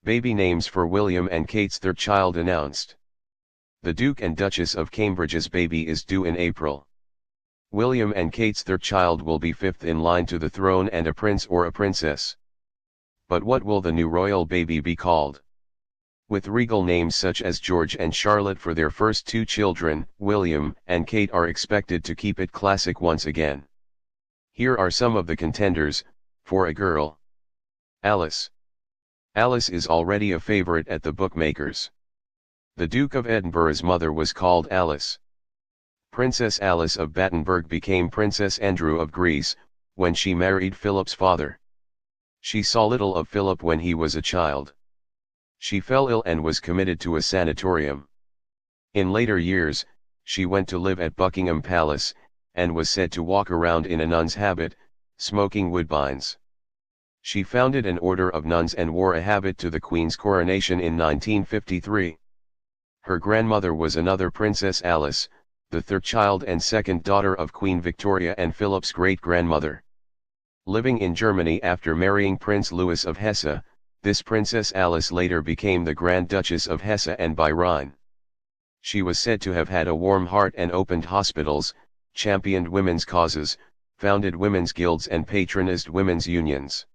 Baby names for William and Kate's third child announced. The Duke and Duchess of Cambridge's baby is due in April. William and Kate's third child will be fifth in line to the throne and a prince or a princess. But what will the new royal baby be called? With regal names such as George and Charlotte for their first two children, William and Kate are expected to keep it classic once again. Here are some of the contenders. For a girl, Alice. Alice is already a favorite at the bookmakers. The Duke of Edinburgh's mother was called Alice. Princess Alice of Battenberg became Princess Andrew of Greece, when she married Philip's father. She saw little of Philip when he was a child. She fell ill and was committed to a sanatorium. In later years, she went to live at Buckingham Palace, and was said to walk around in a nun's habit, smoking woodbines. She founded an order of nuns and wore a habit to the Queen's coronation in 1953. Her grandmother was another Princess Alice, the third child and second daughter of Queen Victoria and Philip's great-grandmother. Living in Germany after marrying Prince Louis of Hesse, this Princess Alice later became the Grand Duchess of Hesse and by Rhine. She was said to have had a warm heart and opened hospitals, championed women's causes, founded women's guilds and patronized women's unions.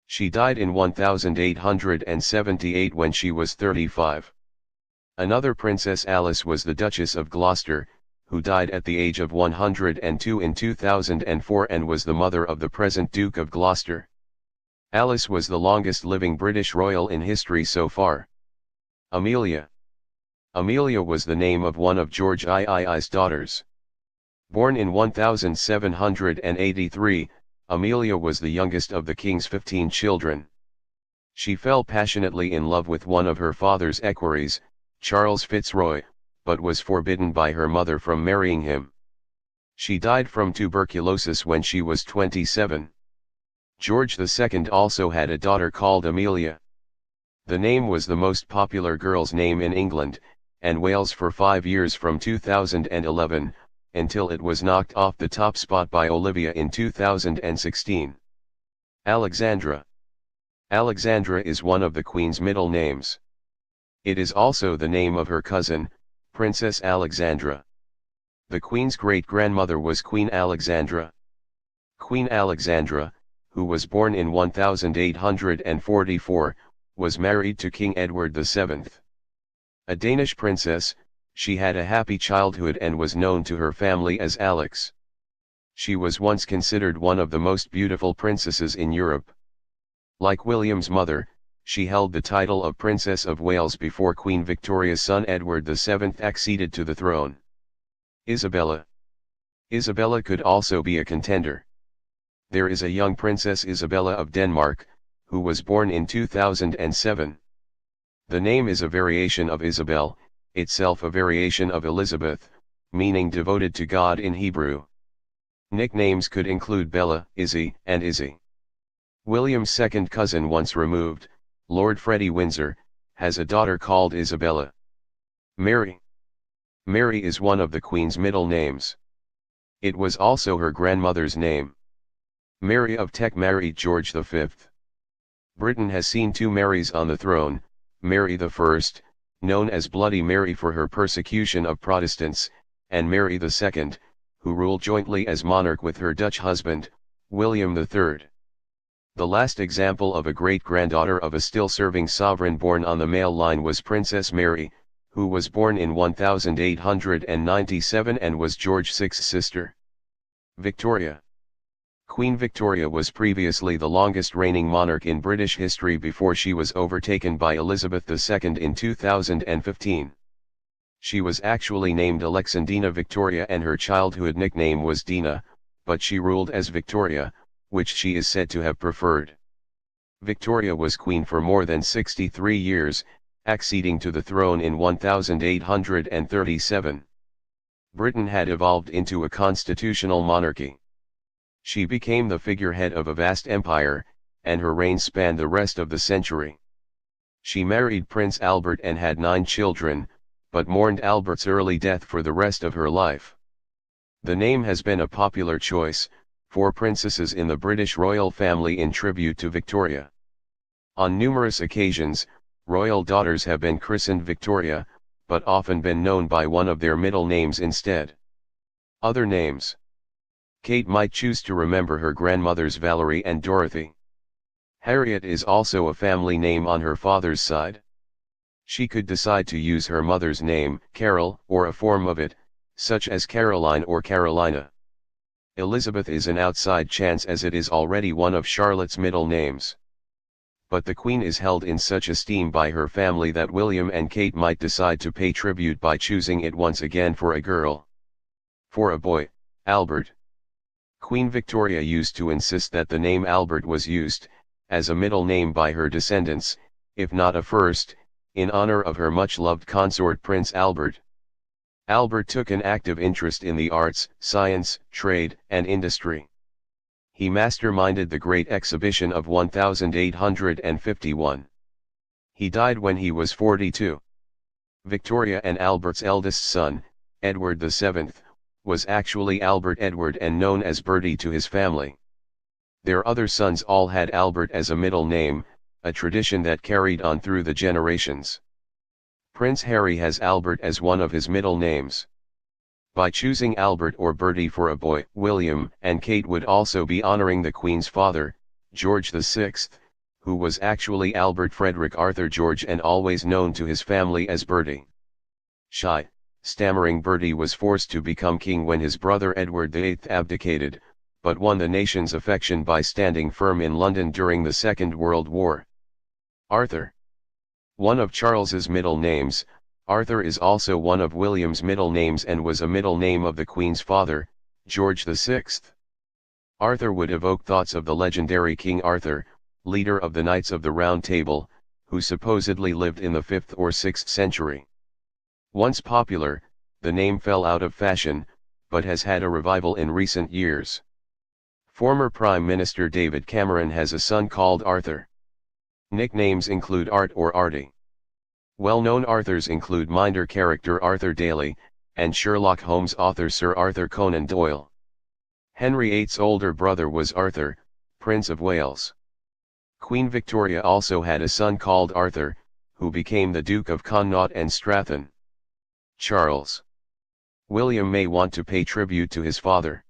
She died in 1878 when she was 35. Another Princess Alice was the Duchess of Gloucester, who died at the age of 102 in 2004 and was the mother of the present Duke of Gloucester. Alice was the longest living British royal in history so far. Amelia. Amelia was the name of one of George II's daughters. Born in 1783, Amelia was the youngest of the king's 15 children. She fell passionately in love with one of her father's equerries, Charles Fitzroy, but was forbidden by her mother from marrying him. She died from tuberculosis when she was 27. George II also had a daughter called Amelia. The name was the most popular girl's name in England and Wales for 5 years from 2011, until it was knocked off the top spot by Olivia in 2016. Alexandra. Alexandra is one of the Queen's middle names. It is also the name of her cousin, Princess Alexandra. The Queen's great-grandmother was Queen Alexandra. Queen Alexandra, who was born in 1844, was married to King Edward VII. A Danish princess, she had a happy childhood and was known to her family as Alex. She was once considered one of the most beautiful princesses in Europe. Like William's mother, she held the title of Princess of Wales before Queen Victoria's son Edward VII acceded to the throne. Isabella. Isabella could also be a contender. There is a young Princess Isabella of Denmark, who was born in 2007. The name is a variation of Isabel, itself a variation of Elizabeth, meaning devoted to God in Hebrew. Nicknames could include Bella, Izzy, and Izzy. William's second cousin once removed, Lord Freddie Windsor, has a daughter called Isabella. Mary. Mary is one of the Queen's middle names. It was also her grandmother's name. Mary of Teck married George V. Britain has seen two Marys on the throne, Mary I, known as Bloody Mary for her persecution of Protestants, and Mary II, who ruled jointly as monarch with her Dutch husband, William III. The last example of a great-granddaughter of a still-serving sovereign born on the male line was Princess Mary, who was born in 1897 and was George VI's sister. Victoria. Queen Victoria was previously the longest reigning monarch in British history before she was overtaken by Elizabeth II in 2015. She was actually named Alexandrina Victoria and her childhood nickname was Dina, but she ruled as Victoria, which she is said to have preferred. Victoria was queen for more than 63 years, acceding to the throne in 1837. Britain had evolved into a constitutional monarchy. She became the figurehead of a vast empire, and her reign spanned the rest of the century. She married Prince Albert and had 9 children, but mourned Albert's early death for the rest of her life. The name has been a popular choice for princesses in the British royal family in tribute to Victoria. On numerous occasions, royal daughters have been christened Victoria, but often been known by one of their middle names instead. Other names. Kate might choose to remember her grandmothers Valerie and Dorothy. Harriet is also a family name on her father's side. She could decide to use her mother's name, Carol, or a form of it, such as Caroline or Carolina. Elizabeth is an outside chance as it is already one of Charlotte's middle names. But the Queen is held in such esteem by her family that William and Kate might decide to pay tribute by choosing it once again for a girl. For a boy, Albert. Queen Victoria used to insist that the name Albert was used, as a middle name by her descendants, if not a first, in honor of her much-loved consort Prince Albert. Albert took an active interest in the arts, science, trade, and industry. He masterminded the Great Exhibition of 1851. He died when he was 42. Victoria and Albert's eldest son, Edward VII, was actually Albert Edward and known as Bertie to his family. Their other sons all had Albert as a middle name, a tradition that carried on through the generations. Prince Harry has Albert as one of his middle names. By choosing Albert or Bertie for a boy, William and Kate would also be honoring the Queen's father, George VI, who was actually Albert Frederick Arthur George and always known to his family as Bertie. Shy, stammering Bertie was forced to become king when his brother Edward VIII abdicated, but won the nation's affection by standing firm in London during the Second World War. Arthur. One of Charles's middle names, Arthur is also one of William's middle names and was a middle name of the Queen's father, George VI. Arthur would evoke thoughts of the legendary King Arthur, leader of the Knights of the Round Table, who supposedly lived in the 5th or 6th century. Once popular, the name fell out of fashion, but has had a revival in recent years. Former Prime Minister David Cameron has a son called Arthur. Nicknames include Art or Artie. Well-known Arthurs include Minder character Arthur Daly, and Sherlock Holmes author Sir Arthur Conan Doyle. Henry VIII's older brother was Arthur, Prince of Wales. Queen Victoria also had a son called Arthur, who became the Duke of Connaught and Strathern. Charles. William may want to pay tribute to his father.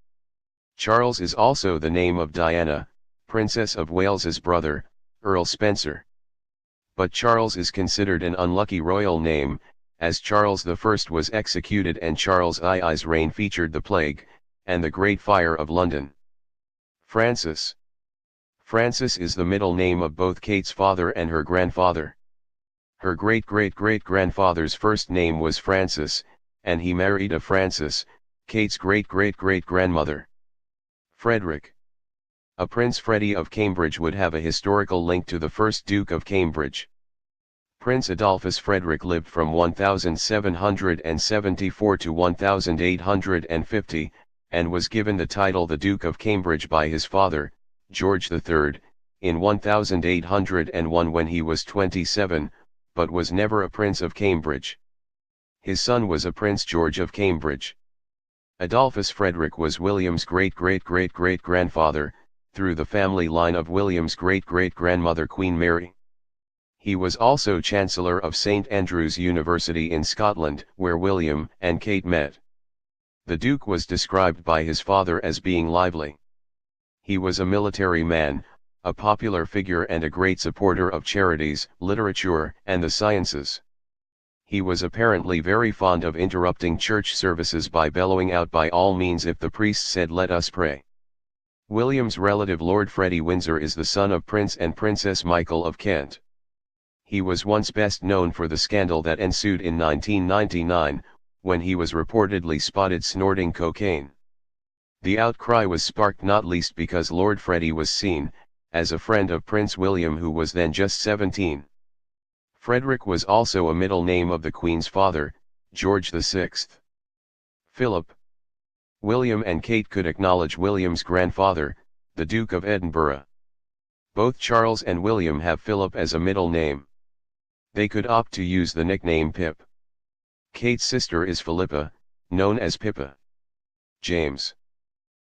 Charles is also the name of Diana, Princess of Wales's brother, Earl Spencer. But Charles is considered an unlucky royal name, as Charles I was executed and Charles II's reign featured the plague, and the Great Fire of London. Francis. Francis is the middle name of both Kate's father and her grandfather. Her great-great-great-grandfather's first name was Francis, and he married a Frances, Kate's great-great-great-grandmother. Frederick. A Prince Freddie of Cambridge would have a historical link to the first Duke of Cambridge. Prince Adolphus Frederick lived from 1774 to 1850, and was given the title the Duke of Cambridge by his father, George III, in 1801 when he was 27, but was never a Prince of Cambridge. His son was a Prince George of Cambridge. Adolphus Frederick was William's great-great-great-great-grandfather, through the family line of William's great-great-grandmother Queen Mary. He was also Chancellor of St Andrews University in Scotland, where William and Kate met. The Duke was described by his father as being lively. He was a military man, a popular figure and a great supporter of charities, literature, and the sciences. He was apparently very fond of interrupting church services by bellowing out by all means if the priest said "Let us pray." William's relative Lord Freddie Windsor is the son of Prince and Princess Michael of Kent. He was once best known for the scandal that ensued in 1999, when he was reportedly spotted snorting cocaine. The outcry was sparked not least because Lord Freddie was seen, as a friend of Prince William who was then just 17. Frederick was also a middle name of the Queen's father, George VI. Philip. William and Kate could acknowledge William's grandfather, the Duke of Edinburgh. Both Charles and William have Philip as a middle name. They could opt to use the nickname Pip. Kate's sister is Philippa, known as Pippa. James.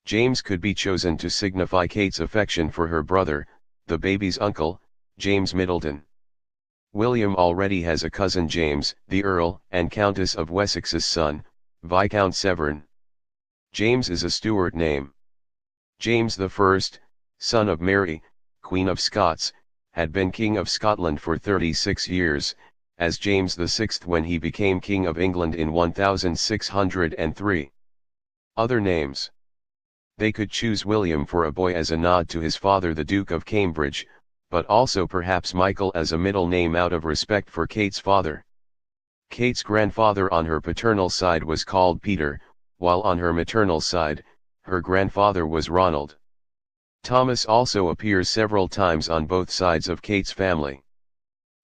James could be chosen to signify Kate's affection for her brother, the baby's uncle, James Middleton. William already has a cousin James, the Earl and Countess of Wessex's son, Viscount Severn. James is a Stuart name. James I, son of Mary, Queen of Scots, had been King of Scotland for 36 years, as James VI when he became King of England in 1603. Other names. They could choose William for a boy as a nod to his father the Duke of Cambridge, but also perhaps Michael as a middle name out of respect for Kate's father. Kate's grandfather on her paternal side was called Peter, while on her maternal side, her grandfather was Ronald. Thomas also appears several times on both sides of Kate's family.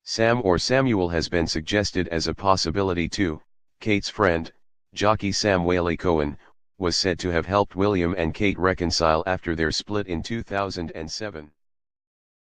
Sam or Samuel has been suggested as a possibility too. Kate's friend, jockey Sam Whaley Cohen, was said to have helped William and Kate reconcile after their split in 2007.